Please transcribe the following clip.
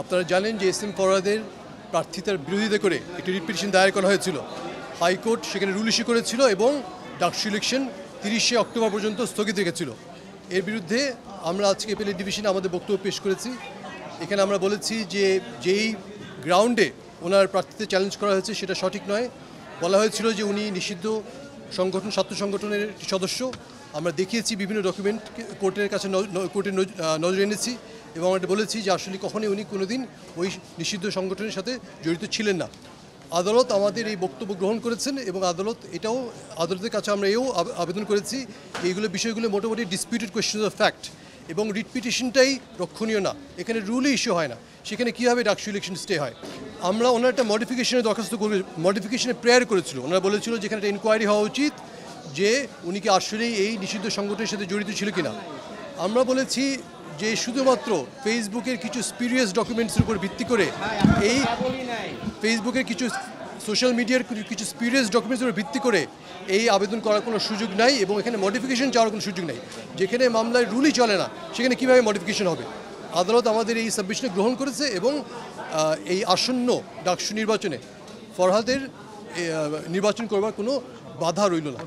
আপনারা জানেন যে এস এম ফরহাদের প্রার্থিতার বিরোধিতা করে একটি রিট পিটিশন দায়ের করা হয়েছিল। হাইকোর্ট সেখানে রুল ইস্যু করেছিল এবং ডাকসু ইলেকশন 30শে অক্টোবর পর্যন্ত স্থগিত রেখেছিল। এর বিরুদ্ধে আমরা আজকে এপিলেট ডিভিশনে আমাদের বক্তব্য পেশ করেছি। এখানে আমরা বলেছি যে যেই গ্রাউন্ডে ওনার প্রার্থীতে চ্যালেঞ্জ করা হয়েছে সেটা সঠিক নয়। বলা হয়েছিল যে উনি নিষিদ্ধ সংগঠন, ছাত্র সংগঠনের একটি সদস্য। আমরা দেখিয়েছি বিভিন্ন ডকুমেন্ট কোর্টের কাছে, কোর্টের নজরে এনেছি এবং আমরা বলেছি যে আসলে কখনোই উনি কোনোদিন ওই নিষিদ্ধ সংগঠনের সাথে জড়িত ছিলেন না। আদালত আমাদের এই বক্তব্য গ্রহণ করেছেন এবং আদালতের কাছে আমরা এও আবেদন করেছি এইগুলো বিষয়গুলো মোটামুটি ডিসপিউটেড কোয়েশ্চেন অফ ফ্যাক্ট এবং রিট পিটিশনটাই রক্ষণীয় না। এখানে রুলই ইস্যু হয় না, সেখানে কীভাবে ডাকসু ইলেকশন স্টে হয়। আমরা ওনার একটা মডিফিকেশনের দরখাস্ত করে মডিফিকেশনে প্রেয়ার করেছিল। ওনারা বলেছিল যেখানে একটা ইনকোয়ারি হওয়া উচিত যে উনি কি আসলেই এই নিষিদ্ধ সংগঠনের সাথে জড়িত ছিল কিনা। আমরা বলেছি যে শুধুমাত্র ফেসবুকের কিছু স্পিরিয়াস ডকুমেন্টসের উপর ভিত্তি করে ফেসবুকের কিছু সোশ্যাল মিডিয়ার কিছু স্পিরিয়াস ডকুমেন্টসের উপর ভিত্তি করে এই আবেদন করার কোনো সুযোগ নাই এবং এখানে মডিফিকেশন চাওয়ার কোনো সুযোগ নেই। যেখানে মামলায় রুলই চলে না সেখানে কীভাবে মডিফিকেশন হবে। আদালত আমাদের এই সাবমিশনে গ্রহণ করেছে এবং এই আসন্ন ডাকসু নির্বাচনে ফরহাদের নির্বাচন করবার কোনো বাধা রইল না।